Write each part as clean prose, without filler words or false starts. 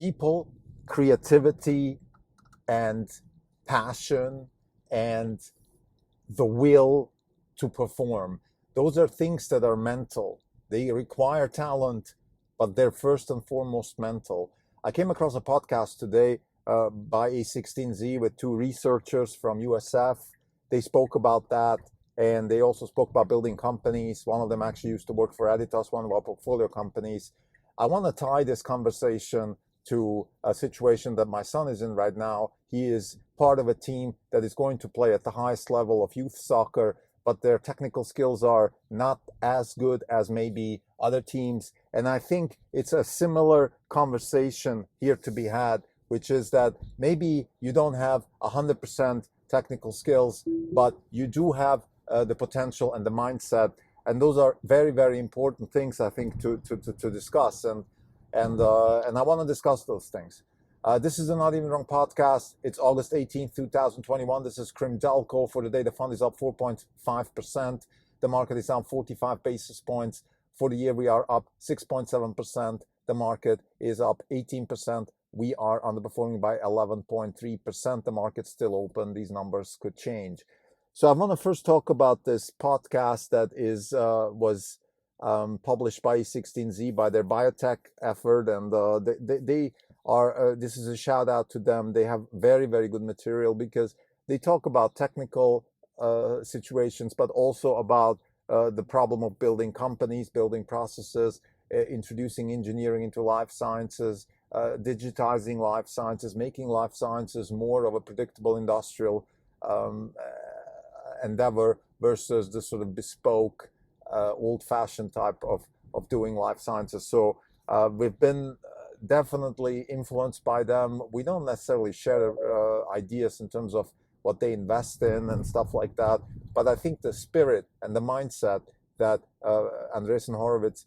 people, creativity, and passion, and the will to perform. Those are things that are mental. They require talent, but they're first and foremost mental. I came across a podcast today by A16Z with two researchers from USF. They spoke about that, and they also spoke about building companies. One of them actually used to work for Editas, one of our portfolio companies. I want to tie this conversation to a situation that my son is in right now. He is part of a team that is going to play at the highest level of youth soccer, but their technical skills are not as good as maybe other teams. And I think it's a similar conversation here to be had, which is that maybe you don't have 100% technical skills, but you do have the potential and the mindset. And those are very, very important things, I think, to discuss. And I want to discuss those things. This is the Not Even Wrong podcast. It's August 18th, 2021. This is Krim Delco. For the day, the fund is up 4.5%. The market is down 45 basis points. For the year, we are up 6.7%. The market is up 18%. We are underperforming by 11.3%. The market's still open. These numbers could change. So I want to first talk about this podcast that was published by A16Z by their biotech effort, and they are. This is a shout out to them. They have very, very good material because they talk about technical situations, but also about the problem of building companies, building processes, introducing engineering into life sciences, digitizing life sciences, making life sciences more of a predictable industrial endeavor versus the sort of bespoke, old-fashioned type of doing life sciences. So we've been definitely influenced by them. We don't necessarily share ideas in terms of what they invest in and stuff like that, but I think the spirit and the mindset that Andreessen Horowitz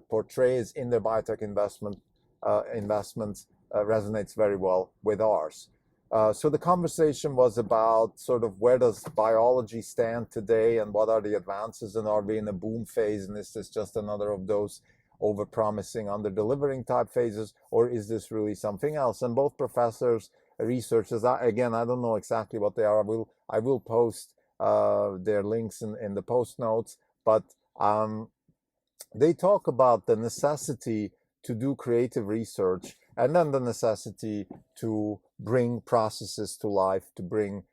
portrays in their biotech investments resonates very well with ours. So the conversation was about sort of where does biology stand today and what are the advances, and are we in a boom phase, and is this just another of those over-promising, under-delivering type phases, or is this really something else? And both professors, researchers, again, I don't know exactly what they are. I will post their links in the post notes, but they talk about the necessity to do creative research, and then the necessity to bring processes to life, to bring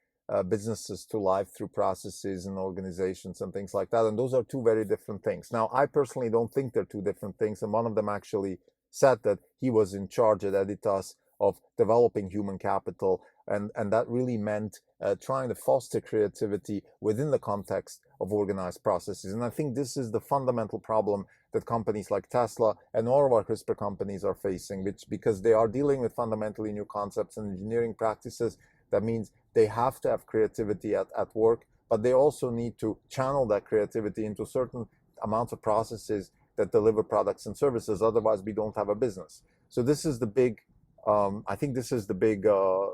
businesses to life through processes and organizations and things like that. And those are two very different things. Now, I personally don't think they're two different things. And one of them actually said that he was in charge at Editas of developing human capital. And that really meant trying to foster creativity within the context of organized processes. And I think this is the fundamental problem that companies like Tesla and all of our CRISPR companies are facing, because they are dealing with fundamentally new concepts and engineering practices. That means they have to have creativity at work, but they also need to channel that creativity into certain amounts of processes that deliver products and services. Otherwise, we don't have a business. So this is the big, I think this is the big, how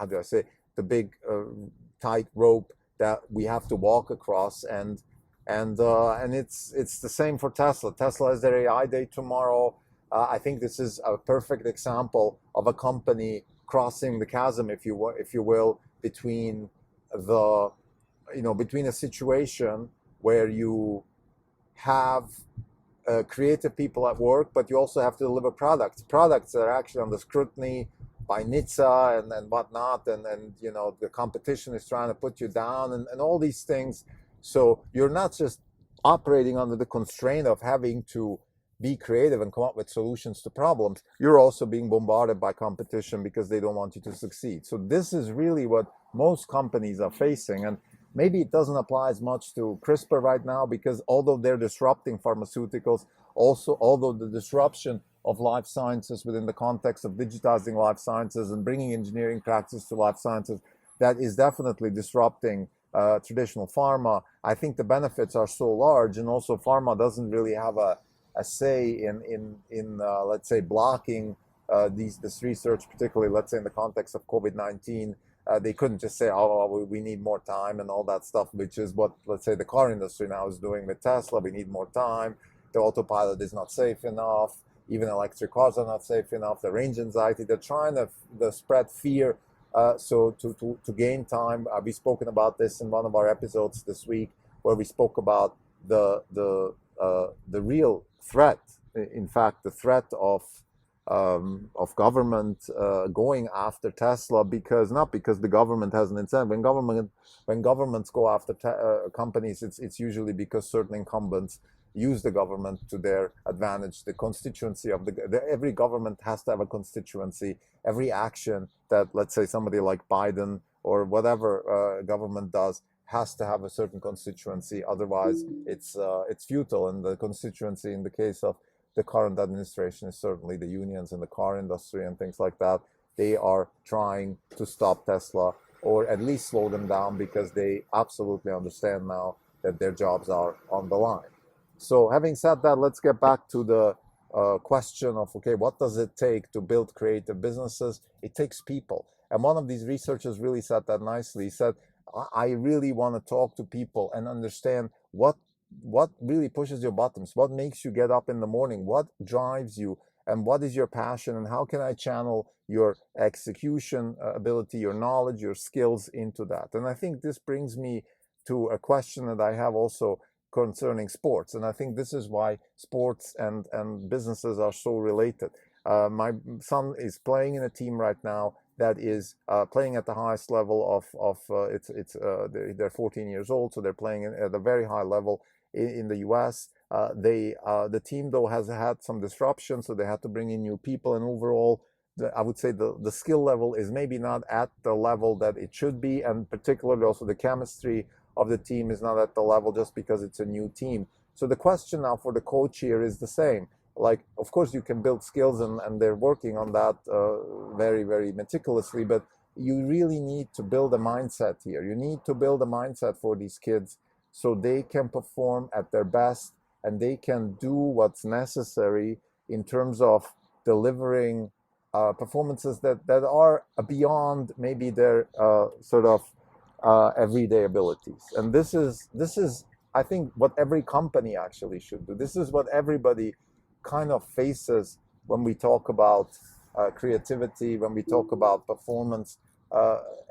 do I say, the big tight rope that we have to walk across, and it's the same for Tesla. Tesla has their AI day tomorrow. I think this is a perfect example of a company crossing the chasm, if you will, between between a situation where you have creative people at work, but you also have to deliver products that are actually under scrutiny by NHTSA and whatnot, and the competition is trying to put you down, and all these things. So you're not just operating under the constraint of having to be creative and come up with solutions to problems. You're also being bombarded by competition because they don't want you to succeed. So this is really what most companies are facing. And maybe it doesn't apply as much to CRISPR right now, because although they're disrupting pharmaceuticals, although the disruption of life sciences within the context of digitizing life sciences and bringing engineering practice to life sciences, that is definitely disrupting traditional pharma. I think the benefits are so large, and also pharma doesn't really have a say in let's say, blocking this research, particularly, let's say, in the context of COVID-19. They couldn't just say, oh, we need more time and all that stuff, which is what, let's say, the car industry now is doing with Tesla. We need more time. The autopilot is not safe enough. even electric cars are not safe enough, the range anxiety. They're trying to spread fear, so to gain time. We've spoken about this in one of our episodes this week, where we spoke about the real threat. In fact, the threat of government going after Tesla, because not because the government has an incentive. When governments go after companies, it's usually because certain incumbents use the government to their advantage. The constituency of every government has to have a constituency. Every action that, let's say, somebody like Biden or whatever government does has to have a certain constituency. Otherwise, it's futile. And the constituency in the case of the current administration is certainly the unions in the car industry and things like that. They are trying to stop Tesla, or at least slow them down, because they absolutely understand now that their jobs are on the line. So having said that, let's get back to the question of, okay, what does it take to build creative businesses? It takes people. And one of these researchers really said that nicely. He said, I really want to talk to people and understand what really pushes your buttons, what makes you get up in the morning, what drives you, and what is your passion, and how can I channel your execution ability, your knowledge, your skills into that. And I think this brings me to a question that I have also concerning sports. And I think this is why sports and businesses are so related. My son is playing in a team right now that is playing at the highest level of they're 14 years old, so they're playing at a very high level in the US. The team, though, has had some disruption, so they had to bring in new people, and overall, I would say the skill level is maybe not at the level that it should be, and particularly also the chemistry of the team is not at the level, just because it's a new team. So the question now for the coach here is the same. Like, of course, you can build skills, and they're working on that very, very meticulously, but you really need to build a mindset here. You need to build a mindset for these kids so they can perform at their best, and they can do what's necessary in terms of delivering performances that are beyond maybe their sort of everyday abilities. And this is, I think, what every company actually should do. This is what everybody kind of faces when we talk about creativity, when we talk about performance.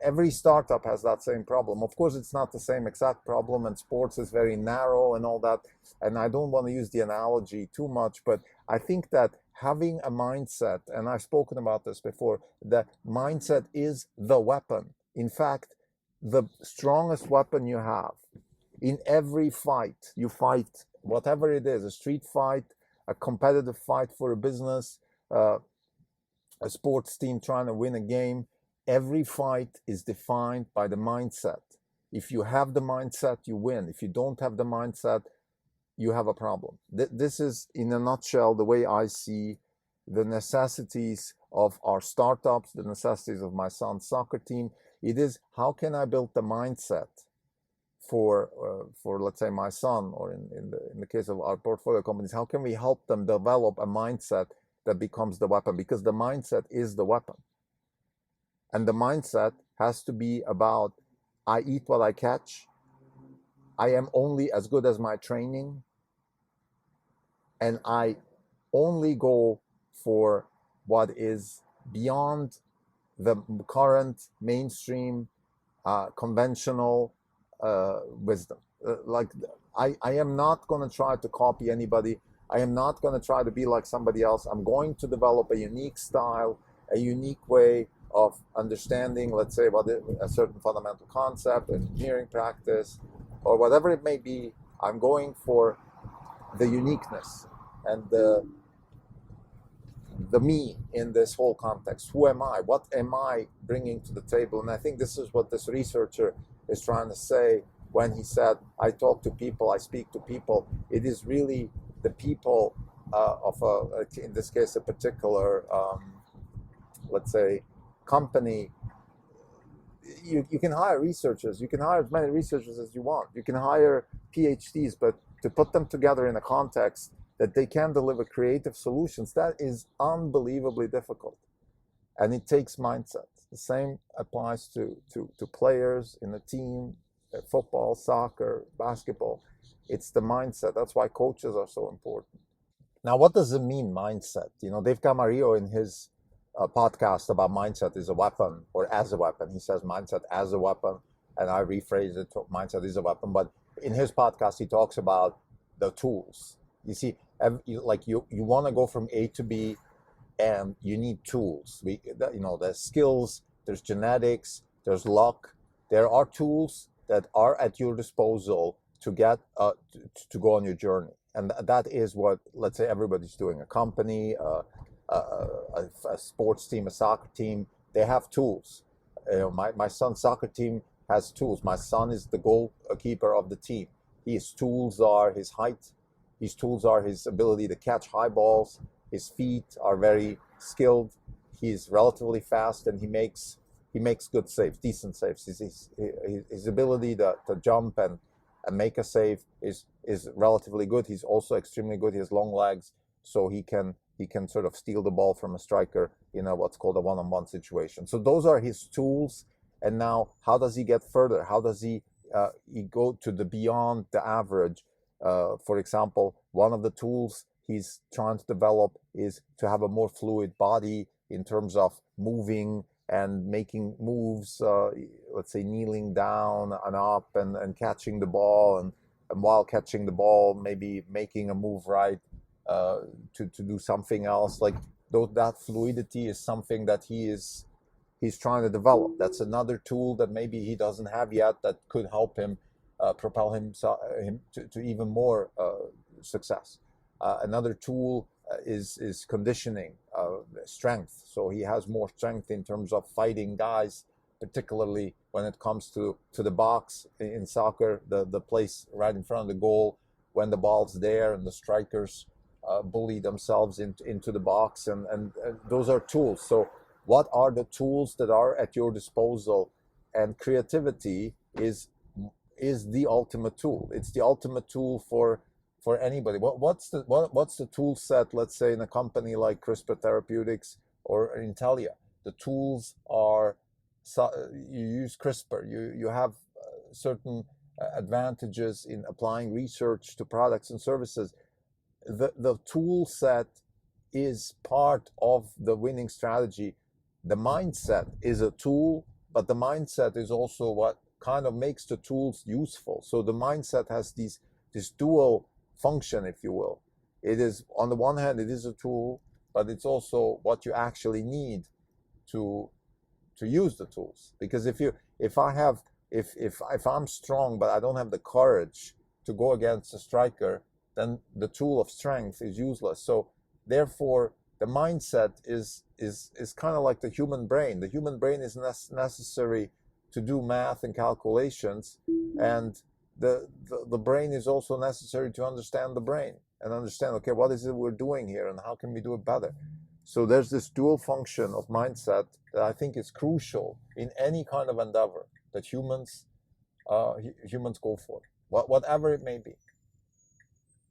Every startup has that same problem. Of course, it's not the same exact problem, and sports is very narrow and all that. And I don't want to use the analogy too much, but I think that having a mindset, and I've spoken about this before, that mindset is the weapon. In fact, the strongest weapon you have in every fight. You fight, whatever it is, a street fight, a competitive fight for a business, a sports team trying to win a game. Every fight is defined by the mindset. If you have the mindset, you win. If you don't have the mindset, you have a problem. This is, in a nutshell, the way I see the necessities of our startups, the necessities of my son's soccer team. It is, how can I build the mindset for let's say my son, or in the case of our portfolio companies, how can we help them develop a mindset that becomes the weapon? Because the mindset is the weapon. And the mindset has to be about, I eat what I catch, I am only as good as my training, and I only go for what is beyond the current mainstream conventional wisdom. I am not going to try to copy anybody. I am not going to try to be like somebody else. I'm going to develop a unique style, a unique way of understanding, let's say, about a certain fundamental concept, engineering practice, or whatever it may be. I'm going for the uniqueness and the me in this whole context. Who am I? What am I bringing to the table? And I think this is what this researcher is trying to say when he said, I talk to people, I speak to people. It is really the people in this case, a particular, let's say, company. You can hire researchers. You can hire as many researchers as you want. You can hire PhDs, but to put them together in a context that they can deliver creative solutions, that is unbelievably difficult. And it takes mindset. The same applies to players in a team, football, soccer, basketball. It's the mindset. That's why coaches are so important. Now, what does it mean, mindset? Dave Camarillo in his podcast about mindset is a weapon or as a weapon. He says mindset as a weapon, and I rephrase it to mindset is a weapon. But in his podcast, he talks about the tools. You see, like you want to go from A to B, and you need tools. There's skills, there's genetics, there's luck. There are tools that are at your disposal to get to go on your journey, and that is what, let's say, everybody's doing. A company, a sports team, a soccer team, they have tools. My son's soccer team has tools. My son is the goalkeeper of the team. His tools are his height. His tools are his ability to catch high balls. His feet are very skilled. He's relatively fast, and he makes good saves, decent saves. His ability to jump and make a save is relatively good. He's also extremely good. He has long legs, so he can sort of steal the ball from a striker in what's called a one-on-one situation. So those are his tools. And now, how does he get further? How does he go to the beyond the average? For example, one of the tools he's trying to develop is to have a more fluid body in terms of moving and making moves, let's say kneeling down and up and catching the ball, and while catching the ball, maybe making a move right to do something else. Like that fluidity is something that he's trying to develop. That's another tool that maybe he doesn't have yet that could help him propel him to even more success. Another tool is conditioning, strength. So he has more strength in terms of fighting guys, particularly when it comes to the box in soccer, the place right in front of the goal when the ball's there and the strikers bully themselves into the box, and those are tools. So what are the tools that are at your disposal? And creativity is the ultimate tool. It's the ultimate tool for anybody. What's the tool set, let's say, in a company like CRISPR Therapeutics or Intellia? The tools are, you use CRISPR, you have certain advantages in applying research to products and services. The tool set is part of the winning strategy. The mindset is a tool, but the mindset is also what kind of makes the tools useful. So the mindset has this dual function, if you will. It is, on the one hand, it is a tool, but it's also what you actually need to use the tools. Because if I'm strong, but I don't have the courage to go against a striker, then the tool of strength is useless. So therefore, the mindset is kind of like the human brain. The human brain is necessary to do math and calculations, and the brain is also necessary to understand the brain and understand, okay, what is it we're doing here and how can we do it better? So there's this dual function of mindset that I think is crucial in any kind of endeavor that humans go for, whatever it may be.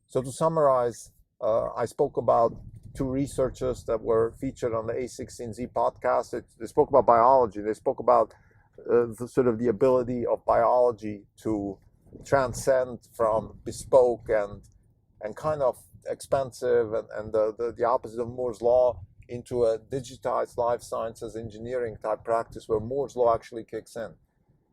So to summarize, I spoke about two researchers that were featured on the A16Z podcast. They spoke about biology. They spoke about the ability of biology to transcend from bespoke and kind of expensive and the opposite of Moore's law into a digitized life sciences engineering type practice where Moore's law actually kicks in.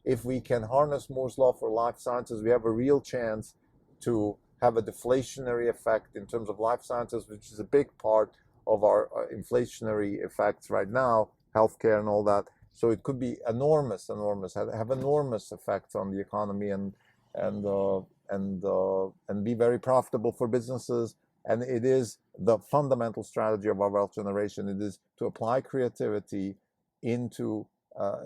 If we can harness Moore's law for life sciences, we have a real chance to have a deflationary effect in terms of life sciences, which is a big part of our inflationary effects right now, healthcare and all that. So it could be enormous, have enormous effects on the economy and be very profitable for businesses. And it is the fundamental strategy of our wealth generation. It is to apply creativity into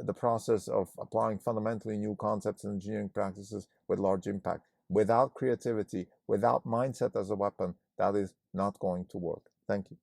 the process of applying fundamentally new concepts and engineering practices with large impact. Without creativity, without mindset as a weapon, that is not going to work. Thank you.